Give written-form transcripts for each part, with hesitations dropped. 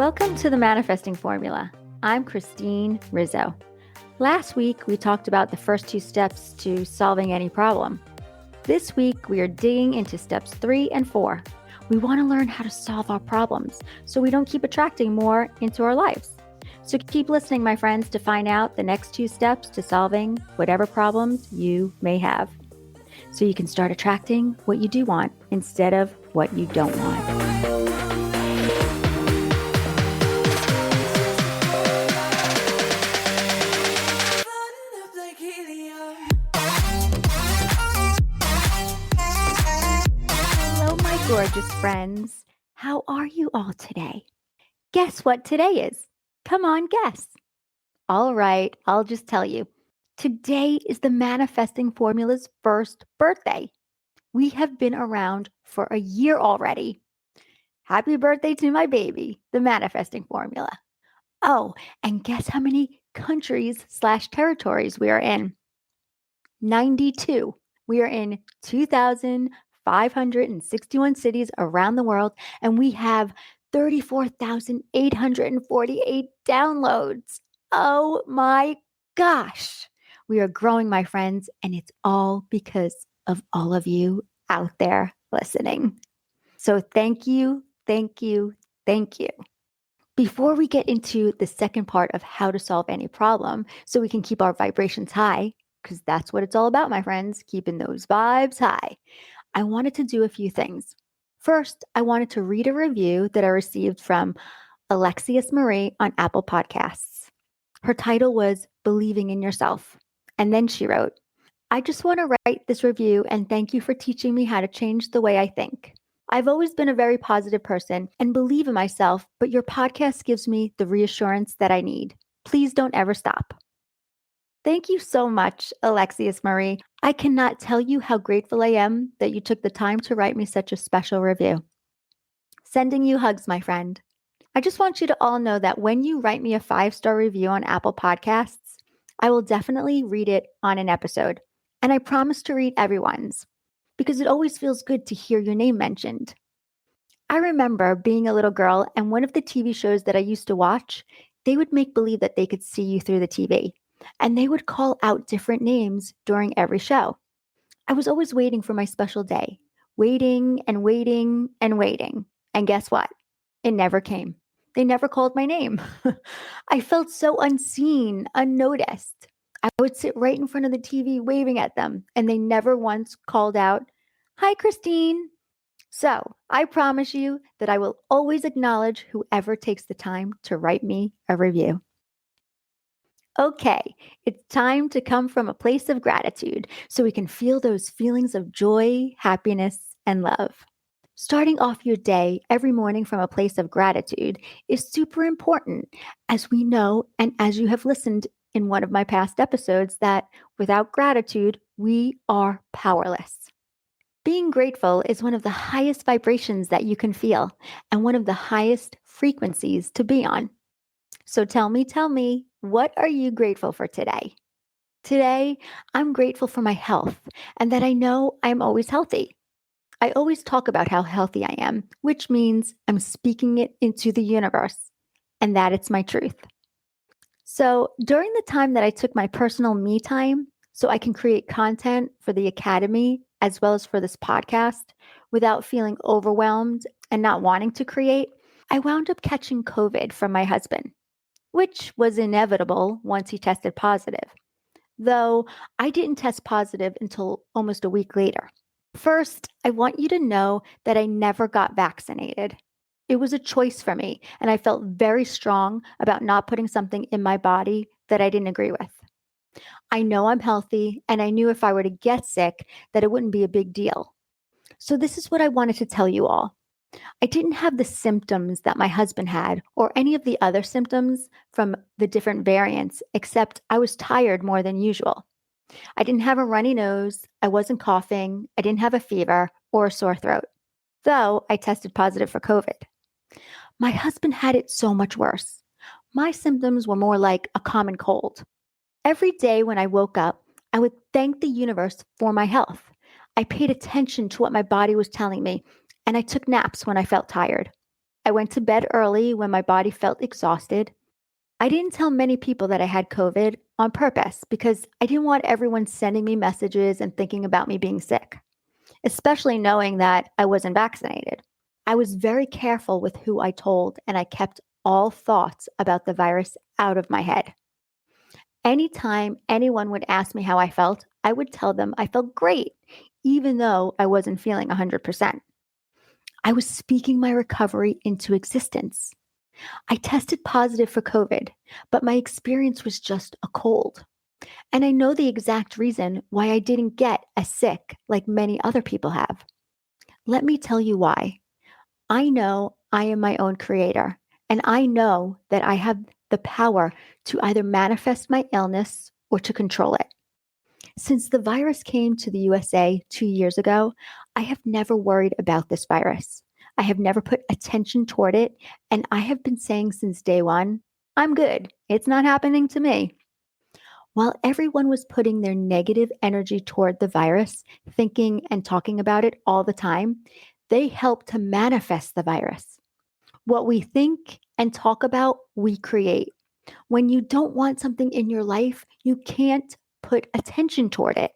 Welcome to the Manifesting Formula. I'm Christine Rizzo. Last week, we talked about the first 2 steps to solving any problem. This week, we are digging into steps 3 and 4. We want to learn how to solve our problems so we don't keep attracting more into our lives. So keep listening, my friends, to find out the next 2 steps to solving whatever problems you may have, so you can start attracting what you do want instead of what you don't want. Gorgeous friends, how are you all today? Guess what today is? Come on, guess. All right, I'll just tell you. Today is the Manifesting Formula's first birthday. We have been around for a year already. Happy birthday to my baby, the Manifesting Formula. Oh, and guess how many countries/territories we are in? 92. We are in 2,561 cities around the world, and we have 34,848 downloads. Oh my gosh. We are growing, my friends, and it's all because of all of you out there listening. So thank you, thank you, thank you. Before we get into the second part of how to solve any problem so we can keep our vibrations high, because that's what it's all about, my friends, keeping those vibes high, I wanted to do a few things. First, I wanted to read a review that I received from Alexius Marie on Apple Podcasts. Her title was Believing in Yourself. And then she wrote, I just want to write this review and thank you for teaching me how to change the way I think. I've always been a very positive person and believe in myself, but your podcast gives me the reassurance that I need. Please don't ever stop. Thank you so much, Alexius Marie. I cannot tell you how grateful I am that you took the time to write me such a special review. Sending you hugs, my friend. I just want you to all know that when you write me a 5-star review on Apple Podcasts, I will definitely read it on an episode. And I promise to read everyone's, because it always feels good to hear your name mentioned. I remember being a little girl, and one of the TV shows that I used to watch, they would make believe that they could see you through the TV. And they would call out different names during every show. I was always waiting for my special day, waiting and waiting and waiting. And guess what? It never came. They never called my name. I felt so unseen, unnoticed. I would sit right in front of the TV waving at them, and they never once called out, Hi, Christine. So I promise you that I will always acknowledge whoever takes the time to write me a review. Okay, it's time to come from a place of gratitude so we can feel those feelings of joy, happiness, and love. Starting off your day every morning from a place of gratitude is super important, as we know, and as you have listened in one of my past episodes, that without gratitude, we are powerless. Being grateful is one of the highest vibrations that you can feel and one of the highest frequencies to be on. So tell me, what are you grateful for today? Today, I'm grateful for my health and that I know I'm always healthy. I always talk about how healthy I am, which means I'm speaking it into the universe and that it's my truth. So during the time that I took my personal me time so I can create content for the Academy as well as for this podcast without feeling overwhelmed and not wanting to create, I wound up catching COVID from my husband, which was inevitable once he tested positive, though I didn't test positive until almost a week later. First, I want you to know that I never got vaccinated. It was a choice for me, and I felt very strong about not putting something in my body that I didn't agree with. I know I'm healthy, and I knew if I were to get sick that it wouldn't be a big deal. So this is what I wanted to tell you all. I didn't have the symptoms that my husband had or any of the other symptoms from the different variants, except I was tired more than usual. I didn't have a runny nose, I wasn't coughing, I didn't have a fever or a sore throat, though I tested positive for COVID. My husband had it so much worse. My symptoms were more like a common cold. Every day when I woke up, I would thank the universe for my health. I paid attention to what my body was telling me, and I took naps when I felt tired. I I went to bed early when my body felt exhausted. I didn't tell many people that I had COVID on purpose because I didn't want everyone sending me messages and thinking about me being sick, especially knowing that I wasn't vaccinated. I was very careful with who I told, and I kept all thoughts about the virus out of my head. Anytime anyone would ask me how I felt, I would tell them I felt great, even though I wasn't feeling 100%. I was speaking my recovery into existence. I tested positive for COVID, but my experience was just a cold. And I know the exact reason why I didn't get as sick like many other people have. Let me tell you why. I know I am my own creator, and I know that I have the power to either manifest my illness or to control it. Since the virus came to the USA 2 years ago, I have never worried about this virus. I have never put attention toward it, and I have been saying since day one, I'm good. It's not happening to me. While everyone was putting their negative energy toward the virus, thinking and talking about it all the time, they helped to manifest the virus. What we think and talk about, we create. When you don't want something in your life, you can't put attention toward it.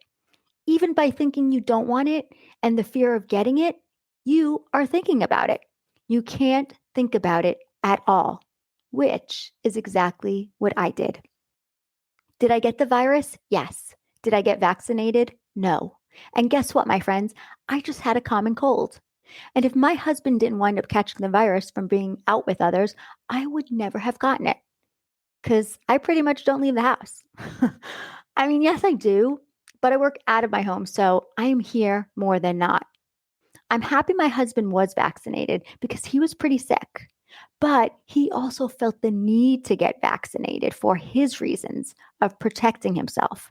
Even by thinking you don't want it and the fear of getting it, you are thinking about it. You can't think about it at all, which is exactly what I did. Did I get the virus? Yes. Did I get vaccinated? No. And guess what, my friends? I just had a common cold. And if my husband didn't wind up catching the virus from being out with others, I would never have gotten it because I pretty much don't leave the house. I mean, yes, I do, but I work out of my home, so I am here more than not. I'm happy my husband was vaccinated because he was pretty sick, but he also felt the need to get vaccinated for his reasons of protecting himself.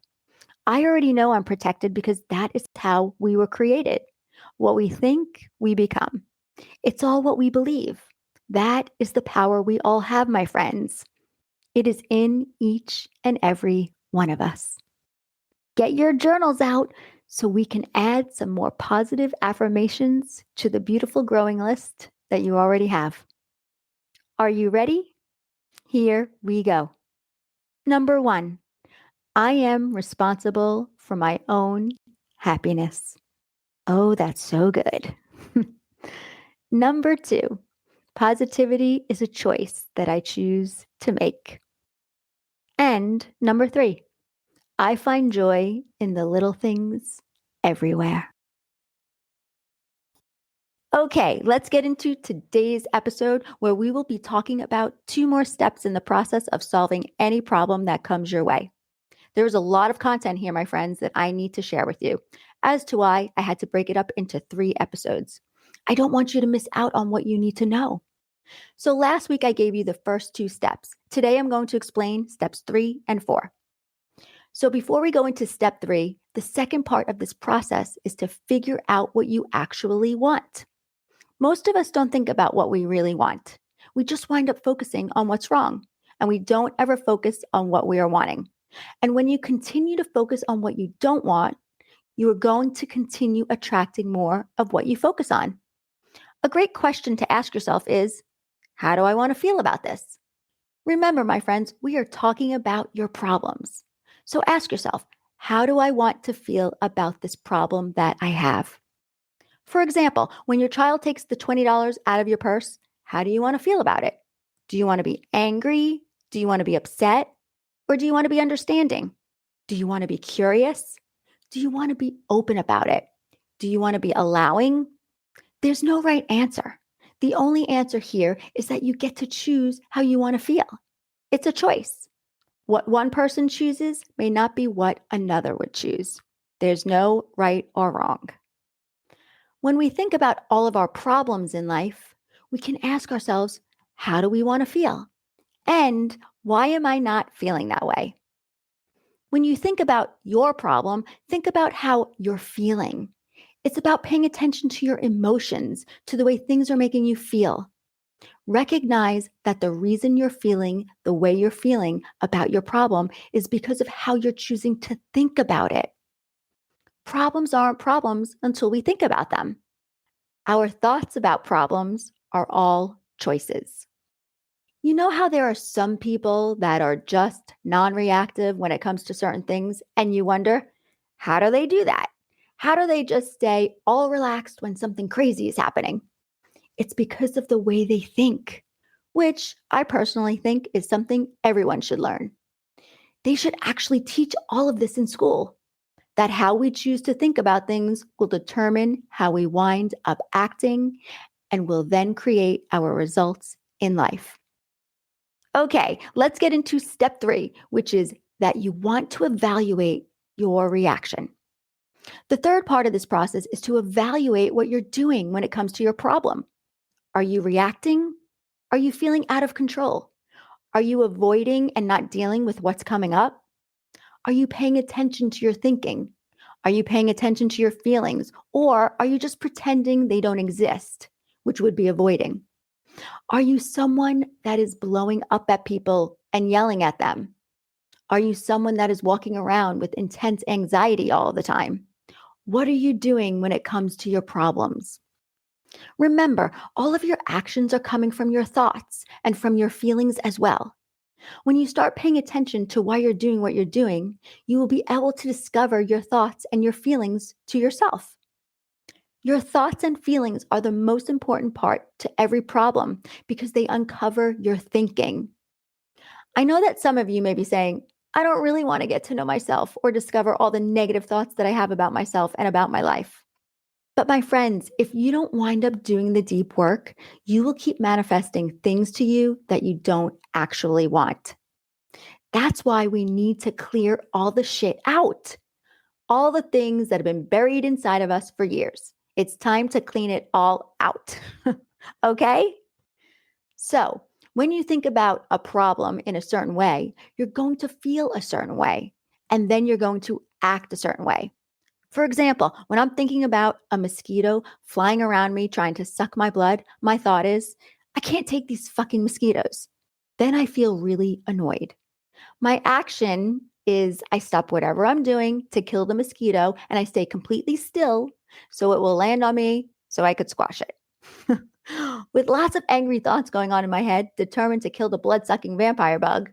I already know I'm protected because that is how we were created. What we think, we become. It's all what we believe. That is the power we all have, my friends. It is in each and every one of us. Get your journals out so we can add some more positive affirmations to the beautiful growing list that you already have. Are you ready? Here we go. Number 1, I am responsible for my own happiness. Oh, that's so good. Number 2, positivity is a choice that I choose to make. And number 3, I find joy in the little things everywhere. Okay, let's get into today's episode where we will be talking about 2 more steps in the process of solving any problem that comes your way. There's a lot of content here, my friends, that I need to share with you, as to why I had to break it up into 3 episodes. I don't want you to miss out on what you need to know. So last week I gave you the first 2 steps. Today I'm going to explain steps 3 and 4. So before we go into step 3, the second part of this process is to figure out what you actually want. Most of us don't think about what we really want. We just wind up focusing on what's wrong, and we don't ever focus on what we are wanting. And when you continue to focus on what you don't want, you are going to continue attracting more of what you focus on. A great question to ask yourself is, how do I want to feel about this? Remember, my friends, we are talking about your problems. So ask yourself, how do I want to feel about this problem that I have? For example, when your child takes the $20 out of your purse, how do you want to feel about it? Do you want to be angry? Do you want to be upset? Or do you want to be understanding? Do you want to be curious? Do you want to be open about it? Do you want to be allowing? There's no right answer. The only answer here is that you get to choose how you want to feel. It's a choice. What one person chooses may not be what another would choose. There's no right or wrong. When we think about all of our problems in life, we can ask ourselves, how do we want to feel? And why am I not feeling that way? When you think about your problem, think about how you're feeling. It's about paying attention to your emotions, to the way things are making you feel. Recognize that the reason you're feeling the way you're feeling about your problem is because of how you're choosing to think about it. Problems aren't problems until we think about them. Our thoughts about problems are all choices. You know how there are some people that are just non reactive when it comes to certain things, and you wonder, how do they do that? How do they just stay all relaxed when something crazy is happening? It's because of the way they think, which I personally think is something everyone should learn. They should actually teach all of this in school, that how we choose to think about things will determine how we wind up acting and will then create our results in life. Okay, let's get into step 3, which is that you want to evaluate your reaction. The third part of this process is to evaluate what you're doing when it comes to your problem. Are you reacting? Are you feeling out of control? Are you avoiding and not dealing with what's coming up? Are you paying attention to your thinking? Are you paying attention to your feelings? Or are you just pretending they don't exist, which would be avoiding? Are you someone that is blowing up at people and yelling at them? Are you someone that is walking around with intense anxiety all the time? What are you doing when it comes to your problems? Remember, all of your actions are coming from your thoughts and from your feelings as well. When you start paying attention to why you're doing what you're doing, you will be able to discover your thoughts and your feelings to yourself. Your thoughts and feelings are the most important part to every problem because they uncover your thinking. I know that some of you may be saying, I don't really want to get to know myself or discover all the negative thoughts that I have about myself and about my life. But my friends, if you don't wind up doing the deep work, you will keep manifesting things to you that you don't actually want. That's why we need to clear all the shit out, all the things that have been buried inside of us for years. It's time to clean it all out. Okay? So, when you think about a problem in a certain way, you're going to feel a certain way, and then you're going to act a certain way. For example, when I'm thinking about a mosquito flying around me trying to suck my blood, my thought is, I can't take these fucking mosquitoes. Then I feel really annoyed. My action is I stop whatever I'm doing to kill the mosquito and I stay completely still so it will land on me so I could squash it. With lots of angry thoughts going on in my head, determined to kill the blood sucking vampire bug.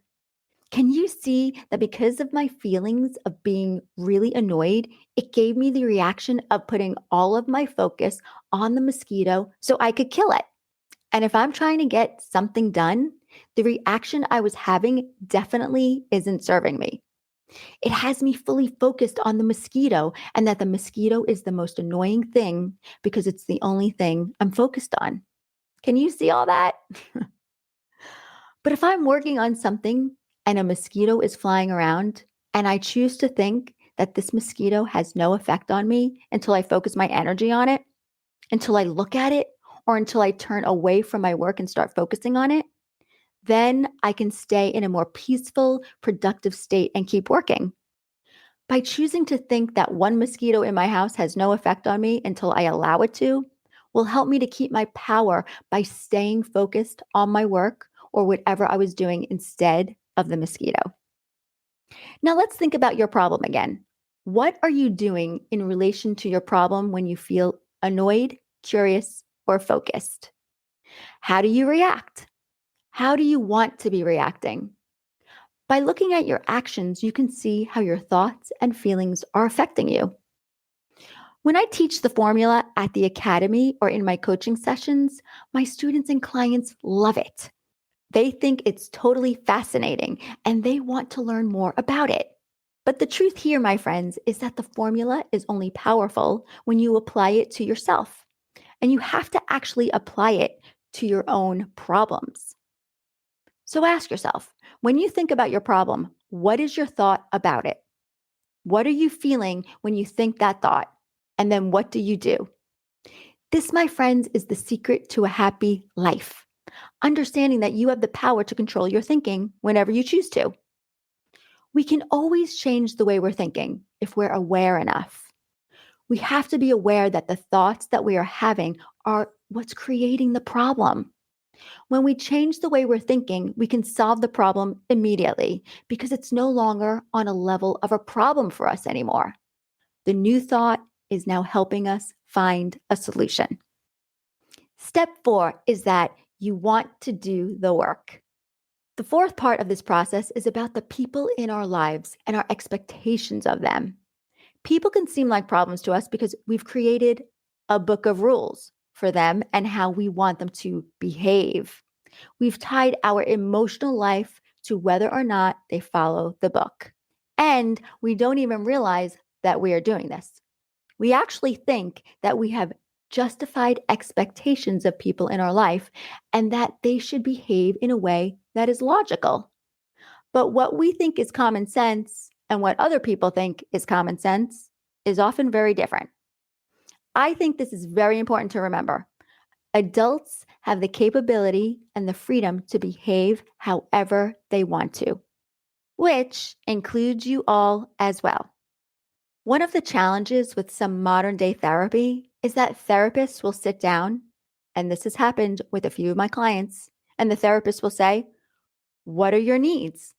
Can you see that because of my feelings of being really annoyed, it gave me the reaction of putting all of my focus on the mosquito so I could kill it? And if I'm trying to get something done, the reaction I was having definitely isn't serving me. It has me fully focused on the mosquito and that the mosquito is the most annoying thing because it's the only thing I'm focused on. Can you see all that? But if I'm working on something and a mosquito is flying around and I choose to think that this mosquito has no effect on me until I focus my energy on it, until I look at it, or until I turn away from my work and start focusing on it, then I can stay in a more peaceful, productive state and keep working. By choosing to think that one mosquito in my house has no effect on me until I allow it to, will help me to keep my power by staying focused on my work or whatever I was doing instead of the mosquito. Now let's think about your problem again. What are you doing in relation to your problem when you feel annoyed, curious, or focused? How do you react? How do you want to be reacting? By looking at your actions, you can see how your thoughts and feelings are affecting you. When I teach the formula at the academy or in my coaching sessions, my students and clients love it. They think it's totally fascinating and they want to learn more about it. But the truth here, my friends, is that the formula is only powerful when you apply it to yourself. And you have to actually apply it to your own problems. So ask yourself, when you think about your problem, what is your thought about it? What are you feeling when you think that thought? And then what do you do? This, my friends, is the secret to a happy life. Understanding that you have the power to control your thinking whenever you choose to. We can always change the way we're thinking if we're aware enough. We have to be aware that the thoughts that we are having are what's creating the problem. When we change the way we're thinking, we can solve the problem immediately because it's no longer on a level of a problem for us anymore. The new thought is now helping us find a solution. Step 4 is that You want to do the work. The fourth part of this process is about the people in our lives and our expectations of them. People can seem like problems to us because we've created a book of rules for them and how we want them to behave. We've tied our emotional life to whether or not they follow the book. And we don't even realize that we are doing this. We actually think that we have justified expectations of people in our life and that they should behave in a way that is logical. But what we think is common sense and what other people think is common sense is often very different. I think this is very important to remember. Adults have the capability and the freedom to behave however they want to, which includes you all as well. One of the challenges with some modern day therapy is that therapists will sit down, and this has happened with a few of my clients, and the therapist will say, "What are your needs?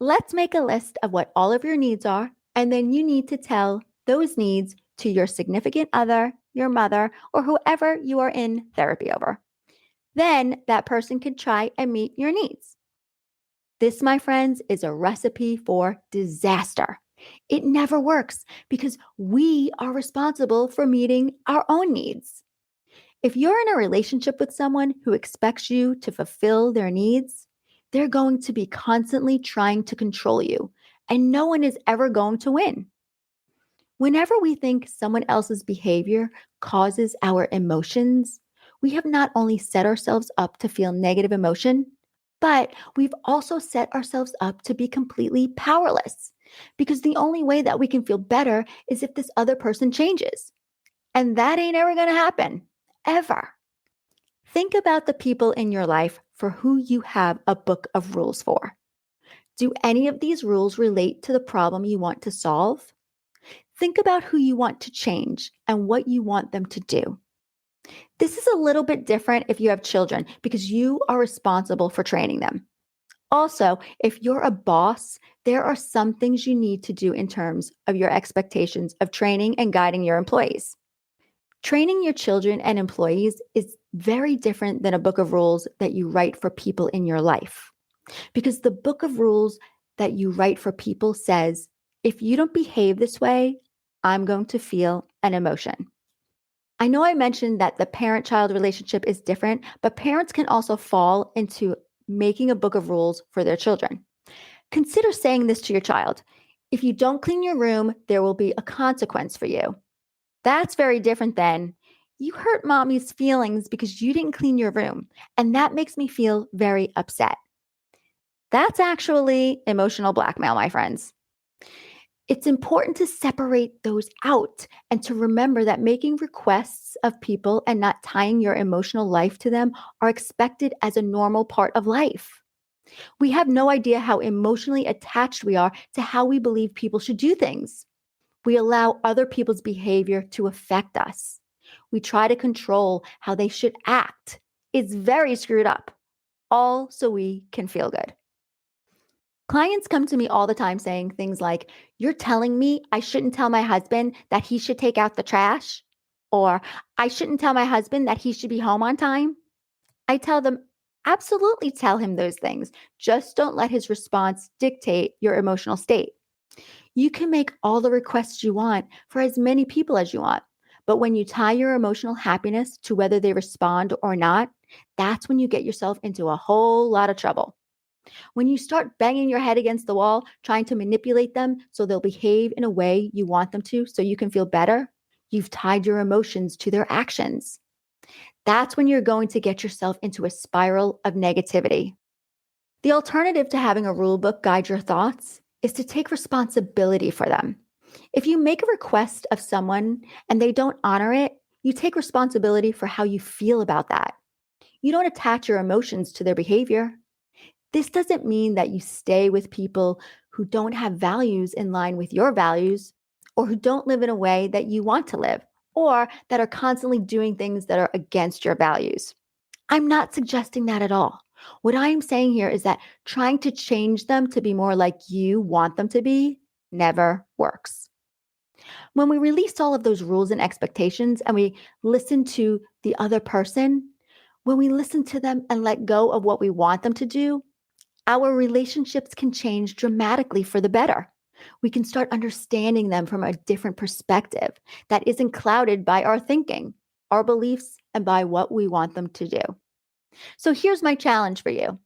Let's make a list of what all of your needs are, and then you need to tell those needs to your significant other, your mother, or whoever you are in therapy over. Then that person can try and meet your needs." This, my friends, is a recipe for disaster. It never works because we are responsible for meeting our own needs. If you're in a relationship with someone who expects you to fulfill their needs, they're going to be constantly trying to control you, and no one is ever going to win. Whenever we think someone else's behavior causes our emotions, we have not only set ourselves up to feel negative emotion, but we've also set ourselves up to be completely powerless because the only way that we can feel better is if this other person changes. And that ain't ever going to happen, ever. Think about the people in your life for who you have a book of rules for. Do any of these rules relate to the problem you want to solve? Think about who you want to change and what you want them to do. This is a little bit different if you have children because you are responsible for training them. Also, if you're a boss, there are some things you need to do in terms of your expectations of training and guiding your employees. Training your children and employees is very different than a book of rules that you write for people in your life. Because the book of rules that you write for people says, if you don't behave this way, I'm going to feel an emotion. I know I mentioned that the parent-child relationship is different, but parents can also fall into making a book of rules for their children. Consider saying this to your child. If you don't clean your room, there will be a consequence for you. That's very different than, you hurt mommy's feelings because you didn't clean your room, and that makes me feel very upset. That's actually emotional blackmail, my friends. It's important to separate those out and to remember that making requests of people and not tying your emotional life to them are expected as a normal part of life. We have no idea how emotionally attached we are to how we believe people should do things. We allow other people's behavior to affect us. We try to control how they should act. It's very screwed up, all so we can feel good. Clients come to me all the time saying things like, "You're telling me I shouldn't tell my husband that he should take out the trash?" Or, "I shouldn't tell my husband that he should be home on time?" I tell them, absolutely tell him those things. Just don't let his response dictate your emotional state. You can make all the requests you want for as many people as you want. But when you tie your emotional happiness to whether they respond or not, that's when you get yourself into a whole lot of trouble. When you start banging your head against the wall, trying to manipulate them so they'll behave in a way you want them to so you can feel better, you've tied your emotions to their actions. That's when you're going to get yourself into a spiral of negativity. The alternative to having a rule book guide your thoughts is to take responsibility for them. If you make a request of someone and they don't honor it, you take responsibility for how you feel about that. You don't attach your emotions to their behavior. This doesn't mean that you stay with people who don't have values in line with your values, or who don't live in a way that you want to live, or that are constantly doing things that are against your values. I'm not suggesting that at all. What I am saying here is that trying to change them to be more like you want them to be never works. When we release all of those rules and expectations and we listen to the other person, When we listen to them and let go of what we want them to do, our relationships can change dramatically for the better. We can start understanding them from a different perspective that isn't clouded by our thinking, our beliefs, and by what we want them to do. So here's my challenge for you.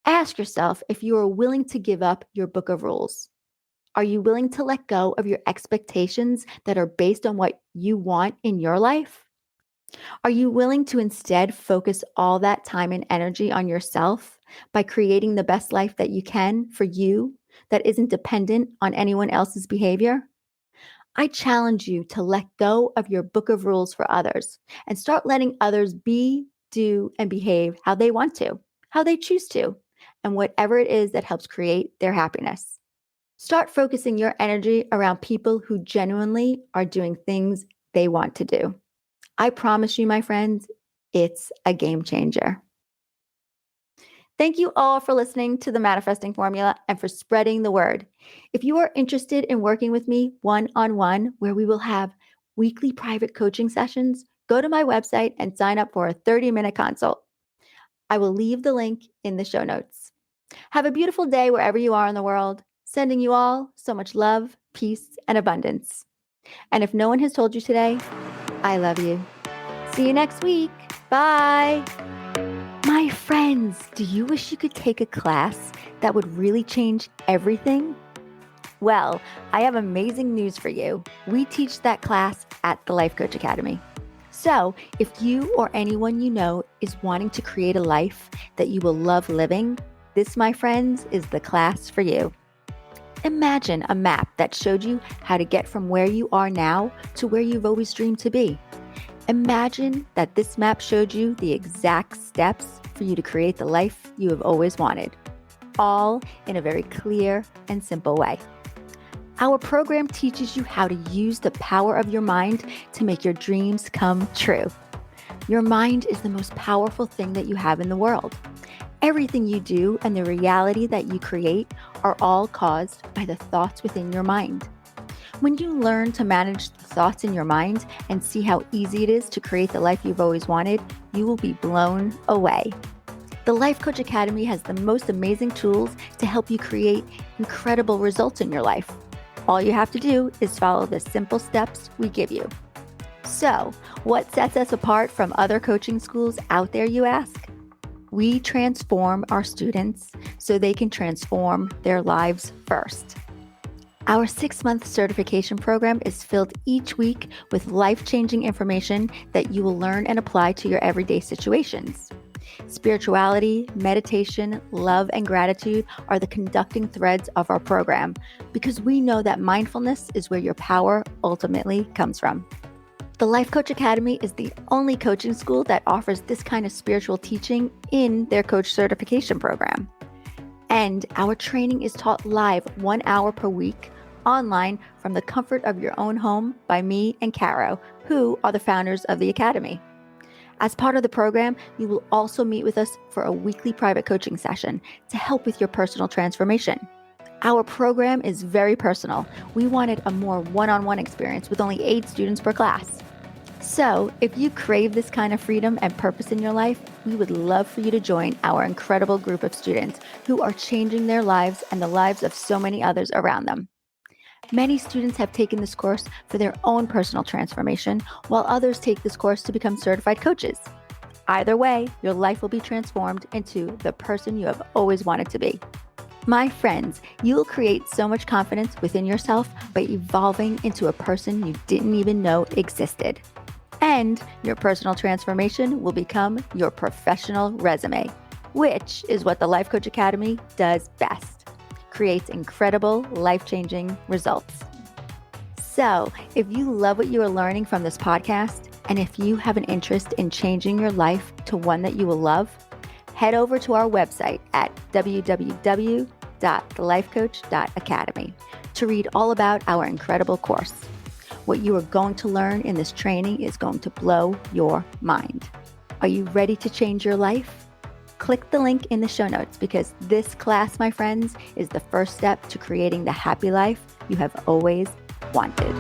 Ask yourself if you are willing to give up your book of rules. Are you willing to let go of your expectations that are based on what you want in your life? Are you willing to instead focus all that time and energy on yourself by creating the best life that you can for you that isn't dependent on anyone else's behavior? I challenge you to let go of your book of rules for others and start letting others be, do, and behave how they want to, how they choose to, and whatever it is that helps create their happiness. Start focusing your energy around people who genuinely are doing things they want to do. I promise you, my friends, it's a game changer. Thank you all for listening to the Manifesting Formula and for spreading the word. If you are interested in working with me one-on-one, where we will have weekly private coaching sessions, go to my website and sign up for a 30-minute consult. I will leave the link in the show notes. Have a beautiful day wherever you are in the world. Sending you all so much love, peace, and abundance. And if no one has told you today, I love you. See you next week. Bye. My friends, do you wish you could take a class that would really change everything? Well, I have amazing news for you. We teach that class at the Life Coach Academy. So if you or anyone you know is wanting to create a life that you will love living, this, my friends, is the class for you. Imagine a map that showed you how to get from where you are now to where you've always dreamed to be. Imagine that this map showed you the exact steps for you to create the life you have always wanted, all in a very clear and simple way. Our program teaches you how to use the power of your mind to make your dreams come true. Your mind is the most powerful thing that you have in the world. Everything you do and the reality that you create are all caused by the thoughts within your mind. When you learn to manage the thoughts in your mind and see how easy it is to create the life you've always wanted, you will be blown away. The Life Coach Academy has the most amazing tools to help you create incredible results in your life. All you have to do is follow the simple steps we give you. So, what sets us apart from other coaching schools out there, you ask? We transform our students so they can transform their lives first. Our 6-month certification program is filled each week with life-changing information that you will learn and apply to your everyday situations. Spirituality, meditation, love, and gratitude are the conducting threads of our program because we know that mindfulness is where your power ultimately comes from. The Life Coach Academy is the only coaching school that offers this kind of spiritual teaching in their coach certification program. And our training is taught live 1 hour per week online from the comfort of your own home by me and Caro, who are the founders of the Academy. As part of the program, you will also meet with us for a weekly private coaching session to help with your personal transformation. Our program is very personal. We wanted a more one-on-one experience with only 8 students per class. So, if you crave this kind of freedom and purpose in your life, we would love for you to join our incredible group of students who are changing their lives and the lives of so many others around them. Many students have taken this course for their own personal transformation, while others take this course to become certified coaches. Either way, your life will be transformed into the person you have always wanted to be. My friends, you will create so much confidence within yourself by evolving into a person you didn't even know existed. And your personal transformation will become your professional resume, which is what the Life Coach Academy does best. Creates incredible, life-changing results. So, if you love what you are learning from this podcast, and if you have an interest in changing your life to one that you will love, head over to our website at www.thelifecoach.academy to read all about our incredible course. What you are going to learn in this training is going to blow your mind. Are you ready to change your life? Click the link in the show notes because this class, my friends, is the first step to creating the happy life you have always wanted.